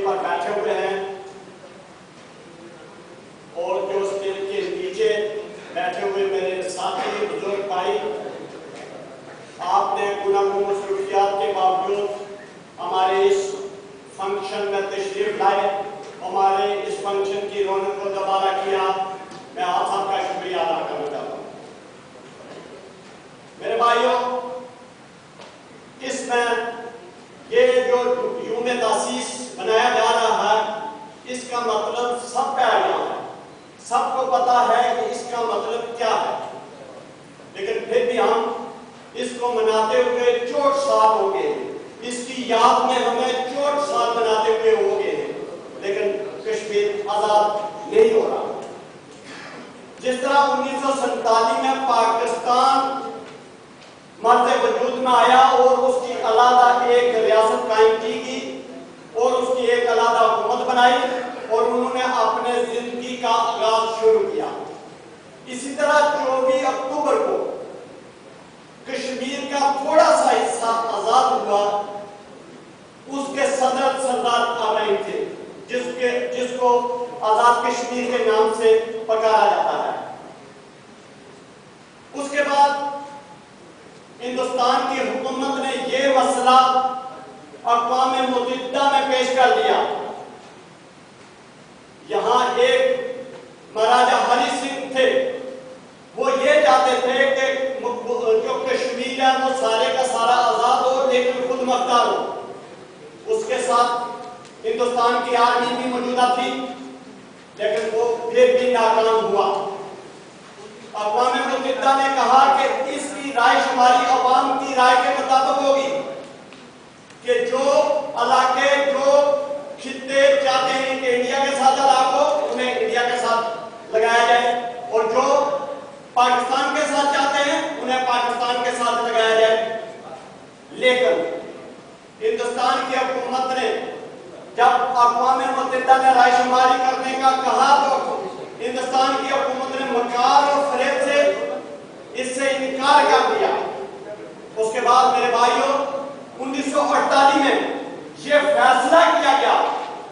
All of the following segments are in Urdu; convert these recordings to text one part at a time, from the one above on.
کرسی پر بیٹھے ہوئے ہیں اور جو اسٹیج کے نیچے بیٹھے ہوئے میرے ساتھی بزرگ بھائی، آپ نے گناہ و مصروفیات کے باوجود ہمارے اس فنکشن میں تشریف لائے، ہمارے اس فنکشن کی رونق کو دوبارہ کیا، میں آپ سب کا شکریہ ادا کرنا چاہتا ہوں۔ میرے بھائیوں، اس میں یہ جو یوم تاسیس بنایا جا رہا ہے، اس کا مطلب سب کا علم ہے، سب کو پتا ہے کہ اس کا مطلب کیا ہے، لیکن پھر بھی ہم اس کو مناتے ہوئے 64 سال ہو گئے ہیں، اس کی یاد میں ہمیں 64 سال مناتے ہوئے ہو گئے ہیں، لیکن کشمیر آزاد نہیں ہو رہا۔ جس طرح 1947 میں پاکستان مرز وجود میں آیا اور اس کی علیحدہ ایک ریاست قائم کی گئی اور اس کی ایک علیحدہ حکومت بنائی اور انہوں نے اپنے زندگی کا آغاز شروع کیا، اسی طرح 24 اکتوبر کو کشمیر کا تھوڑا سا حصہ آزاد ہوا۔ اس کے صدر سردار آمین تھے، جس کو آزاد کشمیر کے نام سے پکارا جاتا ہے۔ اس کے بعد ہندوستان کی حکومت نے یہ مسئلہ اقوام متحدہ میں پیش کر دیا۔ یہاں ایک مہاراجا ہری سنگھ تھے، وہ یہ چاہتے تھے کہ جو کشمیر ہے وہ سارے کا سارا آزاد ہو لیکن خود مختار ہو۔ اس کے ساتھ ہندوستان کی آرمی بھی موجودہ تھی، لیکن وہ پھر بھی ناکام ہوا۔ اقوام متحدہ نے کہا کہ اس کی رائے شماری عوام کی رائے کے مطابق ہوگی کہ جو علاقے جو خطے چاہتے ہیں کہ انڈیا کے ساتھ الگ ہو انہیں انڈیا کے ساتھ لگایا جائے، اور جو پاکستان کے ساتھ چاہتے ہیں انہیں پاکستان کے ساتھ لگایا جائے۔ لیکن ہندوستان کی حکومت نے جب اقوام متحدہ نے رائے شماری کرنے کا کہا تو ہندوستان کی حکومت نے مکار اور فریب سے اس سے انکار کر دیا۔ اس کے بعد میرے بھائیوں 1948 میں یہ فیصلہ کیا گیا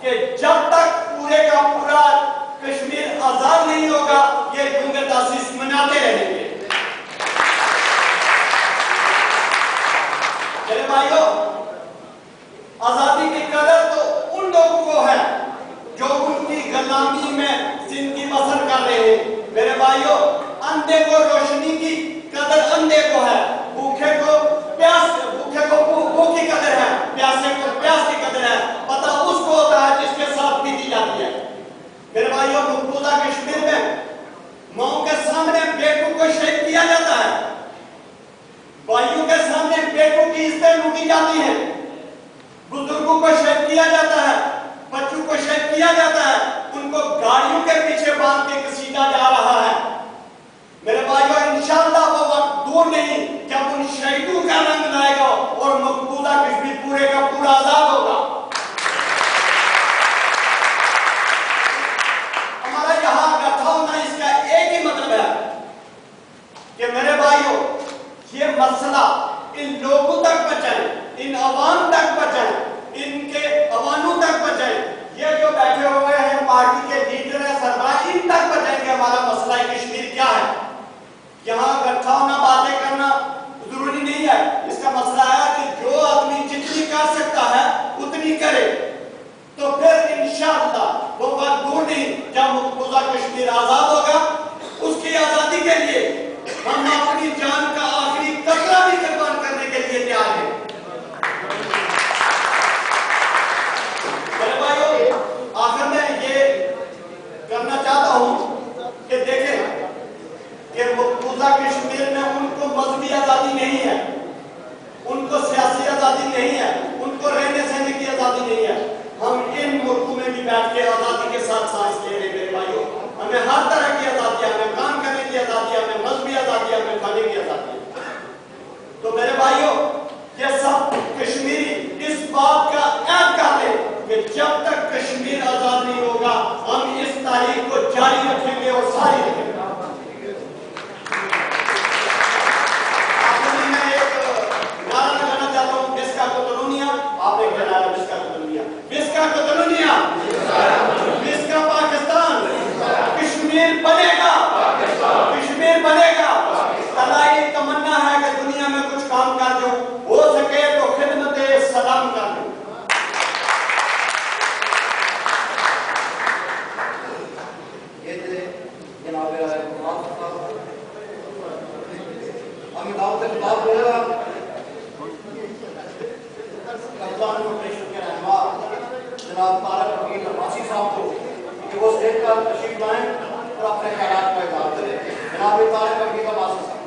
کہ جب تک پورے کا پورا کشمیر آزاد نہیں ہوگا یہ یوم تاسیس مناتے رہیں گے۔ میرے بھائیوں، آزادی کی قدر تو ان لوگوں کو ہے جو ان کی غلامی میں زندگی بسر کر رہے ہیں۔ میرے بھائیوں، اندھے کو روشنی کی قدر اندھے کو ہے، بھوکے کو بھوک کی قدر ہے، پیاسے کو پیاس کی قدر ہے، پتہ اس کو ہوتا ہے جس کے ساتھ پیتی جاتی ہے۔ میرے بھائیوں، مقبوضہ کشمیر میں ماؤں کے سامنے بیٹوں کو شہید کیا جاتا ہے، بھائیوں کے سامنے بیٹوں کی عزتیں لوٹی جاتی ہیں، بزرگوں کو شہید کیا جاتا ہے، بچوں کو شہید کیا جاتا ہے، ان کو گاڑیوں کے پیچھے باندھ کے گھسیٹا جا رہا ہے۔ میرے بھائیوں، انشاءاللہ وہ وقت دور نہیں جب ان شہیدوں کا رنگ لائے گا اور مقبوضہ کشمیر پورے کا پورا آزاد ہوگا۔ ہمارا یہاں اکٹھا ہونا اس کا ایک ہی مطلب ہے کہ میرے بھائیوں یہ مسئلہ ان لوگوں تک پہنچائیں، ان عوام تک پہنچائیں، ان کے عوانوں تک پہنچائیں، یہ جو بیٹھے ہوئے ہیں پارٹی کے لیڈر ہیں سربراہ، ان تک پہنچائیں کہ ہمارا مسئلہ کشمیر کیا ہے۔ یہاں اکٹھا ہونا باتیں کرنا ضروری نہیں ہے، اس کا مسئلہ ہے کہ جو آدمی جتنی کر سکتا ہے اتنی کرے، تو پھر انشاءاللہ وہ وقت دور نہیں جب مقبوضہ کشمیر آزاد ہوگا۔ اس کی آزادی کے لیے ہم اپنی جان کا آخری قطرہ بھی قربان کرنے کے لیے تیار ہیں۔ میرے بھائیوں، آخر میں یہ کرنا چاہتا ہوں کہ دیکھیں کہ مقبوضہ کشمیر میں ان کو مذہبی آزادی نہیں ہے، ان کو سیاسی آزادی نہیں ہے، ان کو رہنے سہنے کی آزادی نہیں ہے۔ ہم ان ملکوں میں بھی بیٹھ کے آزادی کے ساتھ سانس لے رہے ہیں۔ میرے بھائیوں، ہمیں ہر طرح کی آزادی ہے، ہمیں کام کرنے کی آزادی ہے، ہمیں مذہبی آزادی ہے، ہمیں کھانے کی آزادی ہے۔ تو میرے بھائیوں، یہ سب کشمیری اس بات کا عہد کر لیں کہ جب تک کشمیر آزاد نہیں ہوگا ہم اس تاریخ کو جاری رکھیں گے اور ساری رکھیں گے۔ آپ نے کہنا ہے بسکا کتلونیا، پاکستان فیڈریشن کے رہنما جناب طارق حکیم عباسی صاحب کو کہ وہ اسٹیج پر تشریف لائیں اور اپنے خیالات کا اظہار کریں. جناب طارق حکیم عباسی صاحب.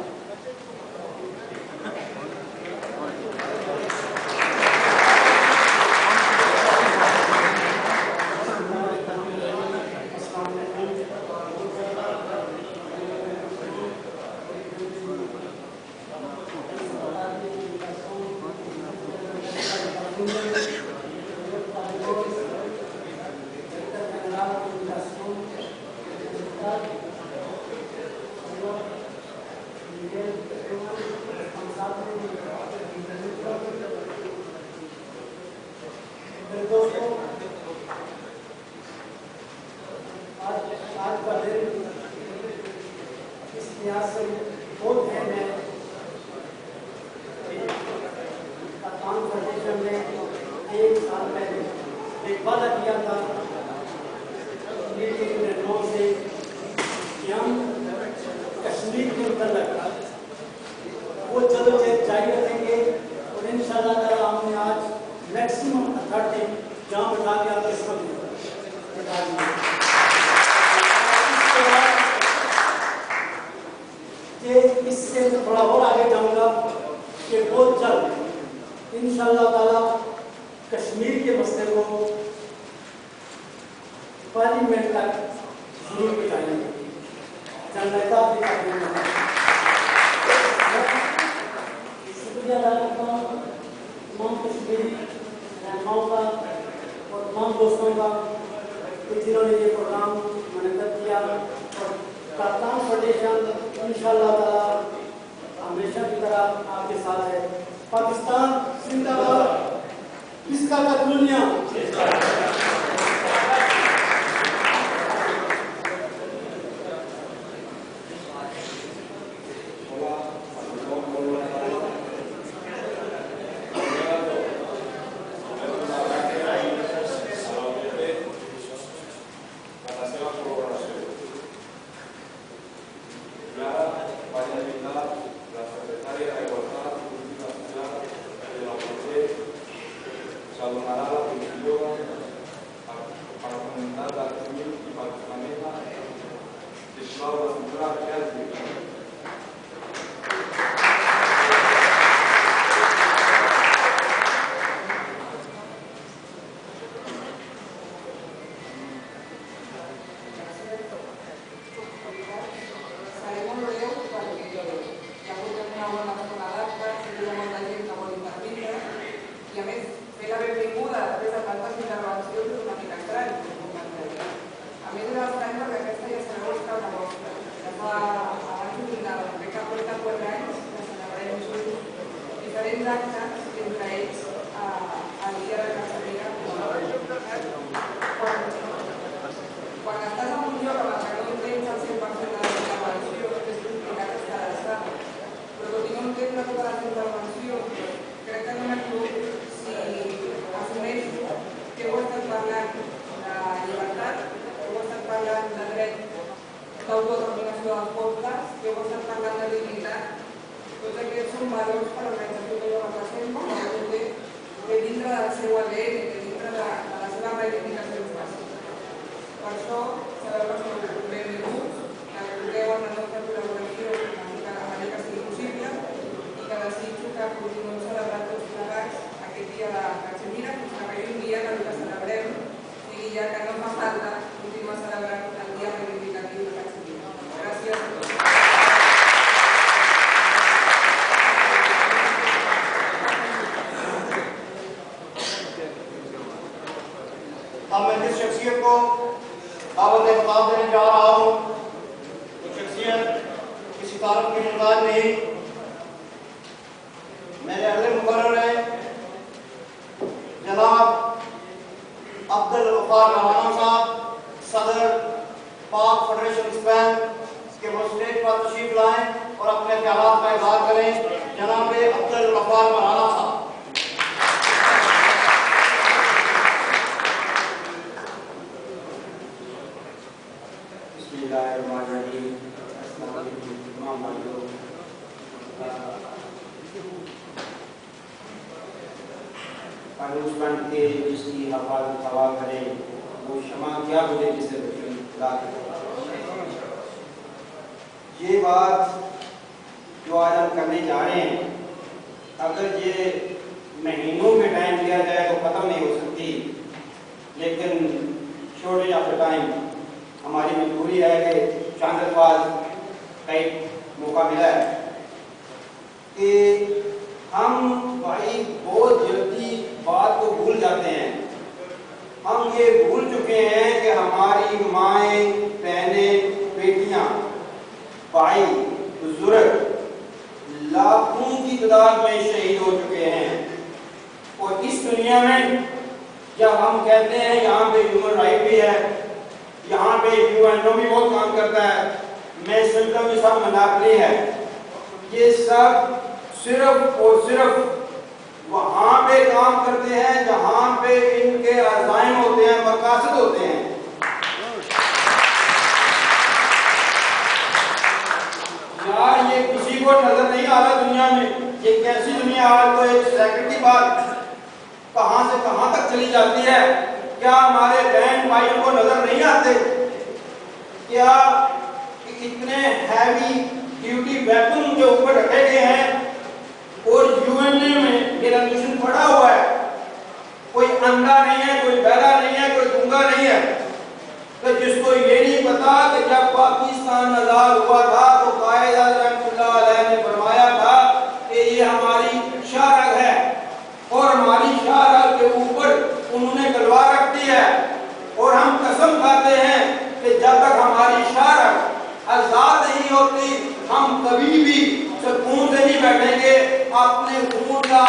فانوس بن کے جس کی حفاظت ہوا کرے وہ شمع کیا بجھے جسے روشن خدا کرے۔ یہ بات جو آج ہم کرنے جا رہے ہیں اگر یہ مہینوں میں ٹائم دیا جائے تو ختم نہیں ہو سکتی، لیکن شارٹیج آف دا ٹائم ہماری مجبوری ہے کہ چند الفاظ کا ایک موقع ملا ہے کہ ہم بھائی بہت جلدی بات کو بھول جاتے ہیں۔ ہم یہ بھول چکے ہیں کہ ہماری مائیں، بہنیں، بیٹیاں، بھائی، بزرگ لاکھوں کی تعداد میں شہید ہو چکے ہیں، اور اس دنیا میں جب ہم کہتے ہیں یہاں پہ ہیومن رائٹ بھی ہے، یہاں پہ یو این او بھی بہت کام کرتا ہے، میں سمجھتا ہوں یہ سب مناپلی ہے، یہ سب صرف اور صرف وہاں پہ کام کرتے ہیں جہاں پہ ان کے عزائم ہوتے ہیں، مقاصد ہوتے ہیں۔ یار یہ کسی کو نظر نہیں آ رہا دنیا میں، یہ کیسی دنیا آج تو ایک سیکنڈ کی بات کہاں سے کہاں تک چلی جاتی ہے۔ کیا ہمارے بہن بھائیوں کو نظر نہیں آتے؟ کیا اتنے ہیوی ڈیوٹی ویپن کے اوپر رکھے گئے ہیں اور یو این اے میں یہ ریزولوشن پڑا ہوا ہے، کوئی اندھا نہیں ہے، کوئی بہرا نہیں ہے، کوئی گونگا نہیں ہے، تو جس کو یہ نہیں پتا کہ جب پاکستان آزاد ہوا تھا تو قائد اعظم رحمۃ اللہ علیہ نے فرمایا تھا کہ یہ ہماری شاہراہ ہے، اور ہماری شاہراہ کے اوپر انہوں نے تلوار رکھ دی ہے، اور ہم قسم کھاتے ہیں کہ جب تک ہماری شاہراہ آزاد نہیں ہوتی ہم کبھی بھی سکون سے نہیں بیٹھیں گے، اپنے خون کا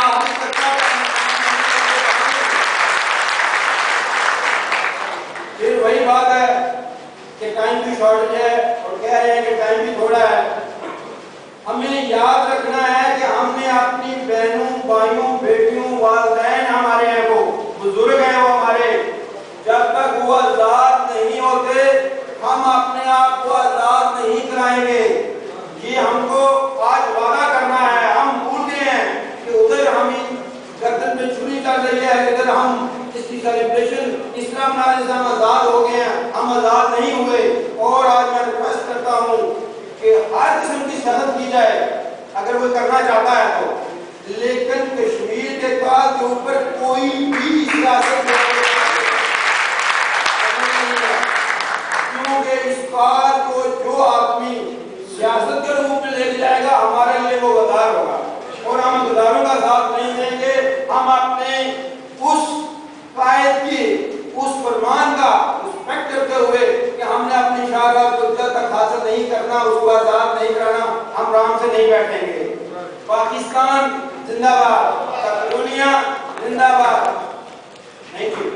پھر وہی بات ہے کہ ٹائم کی شارٹیج ہے اور کہہ رہے ہیں کہ ٹائم بھی تھوڑا ہے۔ ہمیں یاد رکھنا ہے کہ ہم نے اپنی بہنوں، بھائیوں، بیٹیوں، والدین ہمارے ہیں، وہ بزرگ ہیں، وہ ہمارے، جب تک وہ آزاد نہیں ہوتے ہم اپنے آپ کو آزاد نہیں کرائیں گے۔ یہ ہم کو آج وعدہ کرنا ہے۔ ہم بھول گئے ہیں کہ ادھر ہمیں گردن پہ چھری چل رہی ہے، ادھر ہم اس کی سیلیبریشن اسلام ناز ہم آزاد ہو گئے ہیں، ہم آزاد نہیں ہوئے۔ اور آج میں ریکویسٹ کرتا ہوں کہ ہر قسم کی سیاست کی جائے اگر وہ کرنا چاہتا ہے تو، لیکن کشمیر کے قاد کے اوپر کوئی بھی سیاست کیونکہ اس قاد کو جو آدمی سیاست کے روپ میں لے جائے گا ہمارے لیے وہ غدار ہوگا، اور ہم غداروں کا ساتھ نہیں دیں گے۔ ہم اپنے اس قائد کی اس فرمان کا رسپیکٹ کرتے ہوئے کہ ہم نے اپنی شاہراہ کو جب تک حاصل نہیں کرنا، اس کو آزاد نہیں کرانا، ہم آرام سے نہیں بیٹھیں گے۔ پاکستان زندہ باد، کاتالونیا زندہ باد۔ Thank you.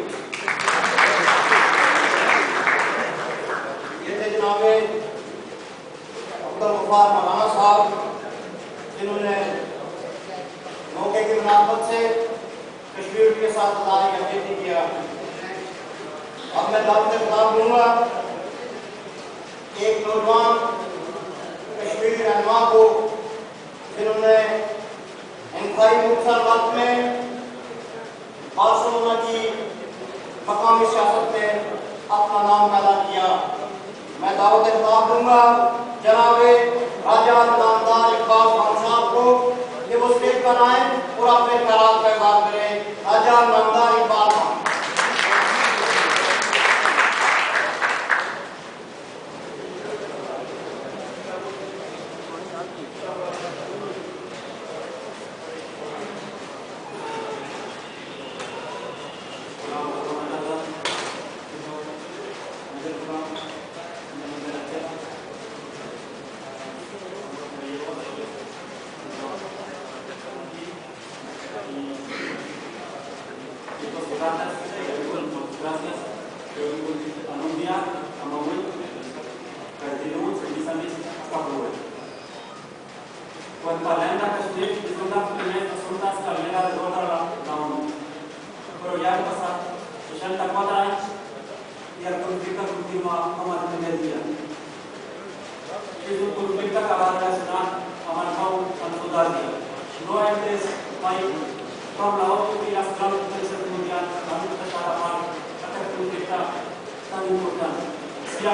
یہ تھے جناب عبدالغفار مولانا صاحب، جنہوں نے موقع کی مناسبت سے کشمیر کے ساتھ ہزار یکجہتی کیا۔ اب میں دعوت خطاب دوں گا ایک نوجوان کشمیری رہنما کو، جنہوں نے انتہائی مختصر وقت میں بارسلونا کی مقامی سیاست میں اپنا نام پیدا کیا۔ میں دعوت خطاب دوں گا جناب راجہ نامدار اقبال خان صاحب کو کہ وہ اسٹیج پر آئیں اور اپنے خیالات کا اظہار کریں۔ راجہ نامدار Iqbal Khan.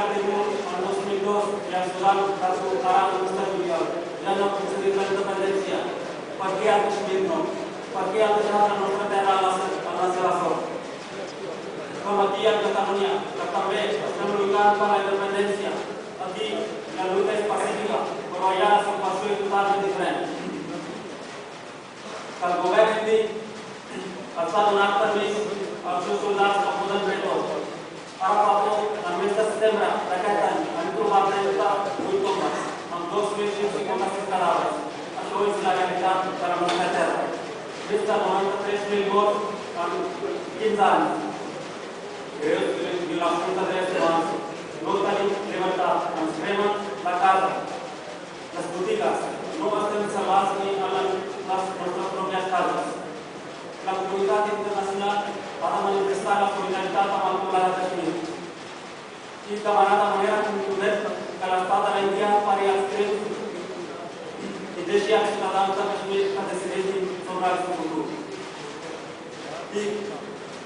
primul al 2002 i-a surat ca să arată stabilia, i-a dat să dică independenția, partija Kashmirno, partija državna nostra terra alla sera sort. Partija Catalunya, que també estem lluitant per la independència. Aquí la lluita és pacífica, però allà la situació és totalment diferent. Que el govern indi els ha donat permís als seus soldats que poden fer tot. Ara fa poc, el mes de setembre d'aquest any, han trobat 38 tombes, amb 2.556 cadàvers. Això és la realitat de la nostra terra. Més de 93.000 morts en 15 anys. Greus violacions de drets humans. No tenim llibertat, ens cremen la casa, les botigues, no estem salvats ni en les nostres pròpies cases. La comunitat internacional ha de manifestar la solidaritat amb el poble de Kashmir i demanar de manera contundent que l'estat de l'Índia pari els crims i deixi als ciutadans de Kashmir que decideixin sobre el seu futur. I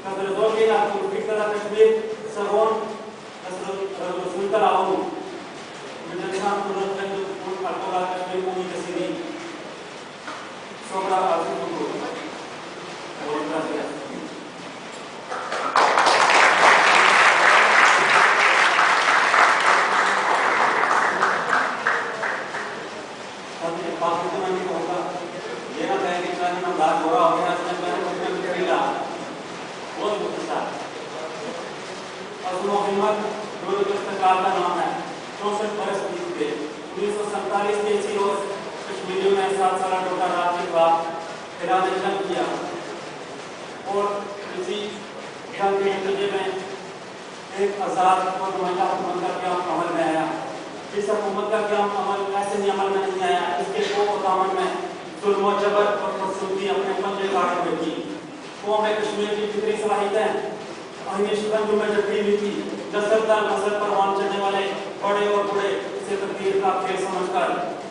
que es resolgui el conflicte de Kashmir segons les resolucions de la ONU, mitjançant un referèndum al poble de Kashmir pugui decidir sobre el seu futur. Moltes gràcies.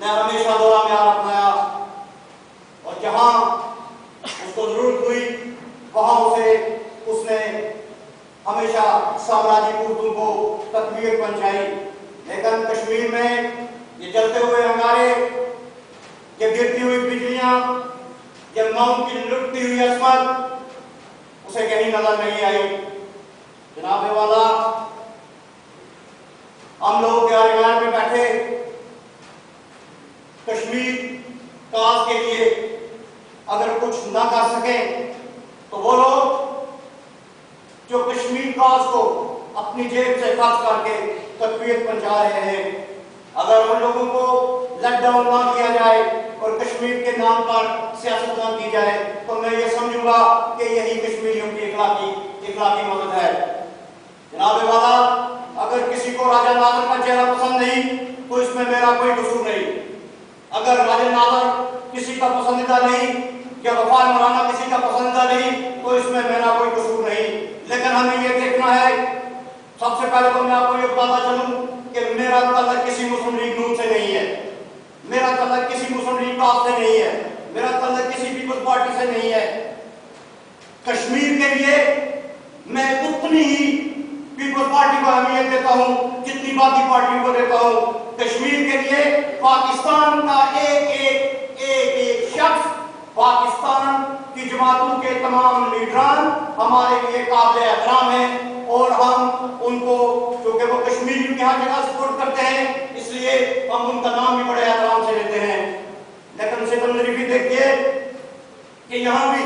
نے ہمیشہ دورہ میار اپنایا اور جہاں اس کو ضرورت ہوئی وہاں اس نے ہمیشہ سامراجی قوتوں کو تقویت پہنچائی. لیکن کشمیر میں یہ جلتے ہوئے انگارے، یہ گرتی ہوئی بجلیاں، یہ ماؤں کی لٹتی ہوئی عصمت اسے کہیں نظر نہیں آئی. جناب والا، ہم لوگ گیارہویں میں بیٹھے کشمیر کاز کے لیے اگر کچھ نہ کر سکیں تو وہ لوگ جو کشمیر کاز کو اپنی جیب سے خرچ کر کے تقویت پہنچا رہے ہیں، اگر ان لوگوں کو لیٹ ڈاؤن نہ کیا جائے اور کشمیر کے نام پر سیاست نہ کی جائے تو میں یہ سمجھوں گا کہ یہی کشمیریوں کی اخلاقی مدد ہے. جناب والا، اگر کسی کو راجہ نادر کا چہرہ پسند نہیں تو اس میں میرا کوئی قصور نہیں. اگر راجہ نادر کسی کا پسندیدہ نہیں یا غفار مولانا کسی کا پسندیدہ نہیں تو اس میں میرا کوئی قصور نہیں. لیکن ہمیں یہ دیکھنا ہے، سب سے پہلے تو میں آپ کو یہ بتاتا چلوں کہ میرا تعلق کسی مسلم لیگ نون سے نہیں ہے، میرا تعلق کسی مسلم لیگ کاف سے نہیں ہے، میرا تعلق کسی پیپلز پارٹی سے نہیں ہے. کشمیر کے لیے میں اتنی ہی پیپلز پارٹی کو اہمیت دیتا ہوں جتنی باقی پارٹیوں کو دیتا ہوں. کشمیر کے لیے پاکستان کا ایک شخص، پاکستان کی جماعتوں کے تمام لیڈران ہمارے لیے قابل احترام ہیں اور ہم ان کو، چونکہ وہ کشمیریوں کی ہر جگہ سپورٹ کرتے ہیں، اس لیے ہم ان کا نام بھی بڑے احترام سے لیتے ہیں. لیکن سکندری بھی دیکھیے کہ یہاں بھی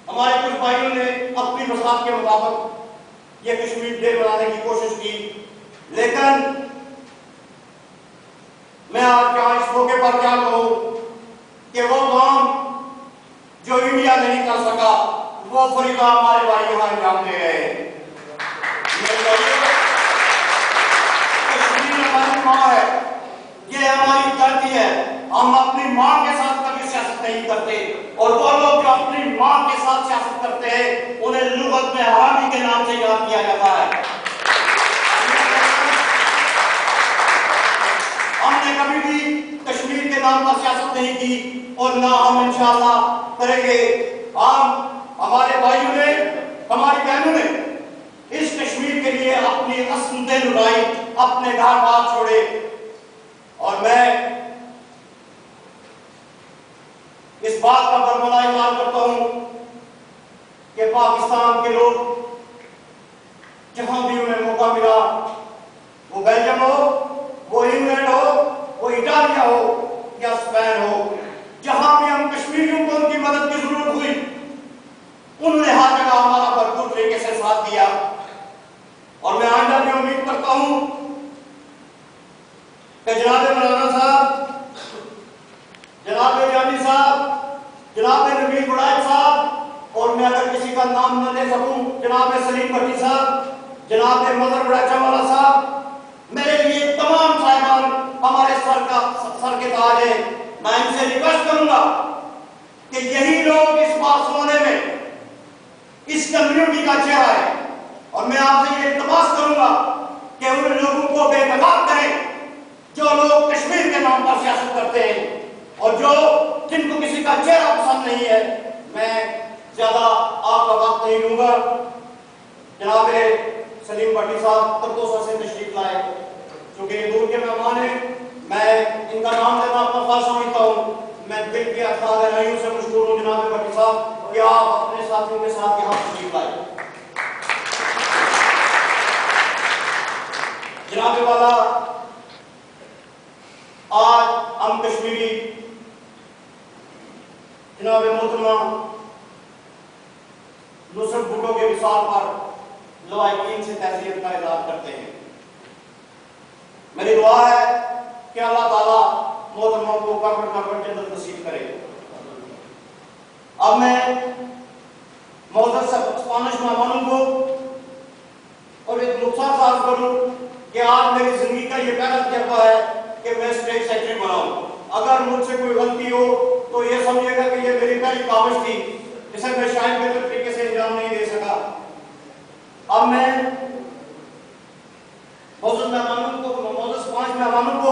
ہمارے کچھ بھائیوں نے اپنی مساحت کے مطابق یہ کشمیر ڈے بنانے کی کوشش کی. لیکن میں آج یہاں اس موقع پر کیا کہوں کہ وہ کام جو انڈیا نہیں کر سکا وہ فریضہ ہمارے بھائی یہاں انجام دے رہے ہیں. کشمیر ہماری ماں ہے، یہ ہماری دھرتی ہے. ہم اپنی ماں کے ساتھ کبھی سیاست نہیں کرتے اور وہ لوگ جو اپنی ماں کے ساتھ سیاست کرتے ہیں انہیں لغت میں حرامی کے نام سے یاد کیا جاتا ہے. ہم نے کبھی بھی کشمیر کے نام پر سیاست نہیں کی اور نہ ہم انشاءاللہ کریں گے. ہمارے بھائیوں نے، ہماری بہنوں نے اس کشمیر کے لیے اپنی عصمتیں لٹائی، اپنے گھر بار چھوڑے. اور میں اس بات کا برملا اظہار کرتا ہوں کہ پاکستان کے لوگ جہاں بھی انہیں موقع ملا، وہ بیلجیم ہو، وہ انگلینڈ ہو، وہ اٹالیا ہو یا اسپین ہو، جہاں بھی ہم کشمیریوں کو ان کی مدد کی ضرورت ہوئی انہوں نے ہر جگہ ہمارا بھرپور طریقے سے ساتھ دیا. اور میں آئندہ بھی امید کرتا ہوں کہ جناب مولانا صاحب، جناب جانی صاحب، جناب نبیل بڑائے صاحب، اور میں اگر کسی کا نام نہ لے سکوں جناب سلیم بھٹی صاحب، جناب مظہر بڑاچا والا صاحب، میرے لیے تمام صاحبان ہمارے سر کے تاج ہیں. میں ان سے ریکویسٹ کروں گا کہ یہی لوگ اس بارسلونے میں اس کمیونٹی کا چہرہ ہے اور میں آپ سے یہ التماس کروں گا کہ ان لوگوں کو بے نقاب کریں جو لوگ کشمیر کے نام پر سیاست کرتے ہیں اور جن کو کسی کا چہرہ پسند نہیں ہے. میں زیادہ آپ کا وقت نہیں لوں گا. جناب سلیم بھٹی صاحب ترتوسا سے تشریف لائے، چونکہ یہ دور کے مہمان ہیں، میں ان کا نام لینا اپنا فرض سمجھتا ہوں. میں دل کے افراد رائیوں سے مشکور ہوں جناب بھٹی صاحب کہ آپ اپنے ساتھیوں کے ساتھ یہاں تشریف لائے. جناب والا، آج ہم کشمیری جناب محترمہ نصرت بھٹو کے وصال پر لواحقین سے تعزیت کا اظہار کرتے ہیں. میری دعا ہے کہ اللہ تعالیٰ محترموں کو قبر جنت نصیب کرے. اب میں معزز اسپانش مہمانوں کو اور ایک نقصان صاف کروں کہ آج میری زندگی کا یہ پہلا تجربہ ہے کہ میں اسٹیٹ سیکرٹری بناؤں. اگر مجھ سے کوئی غلطی ہو تو یہ سمجھے گا کہ یہ میری پہلی کاوش تھی جسے میں شاید بہتر طریقے سے انجام نہیں دے سکا. اب میں معزز مہمانوں کو، معزز پانچ مہمانوں کو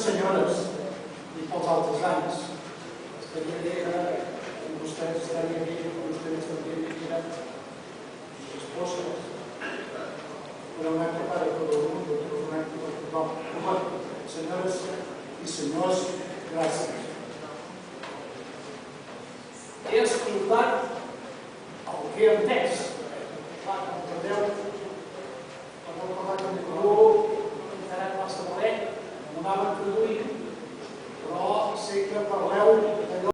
Senyores i pels altres anys, estaria bé que vostès estarien aquí, que vostès estarien aquí, les esposas, una acte para todo el mundo, un acte para tothom. Senyores i senyors, gràcies.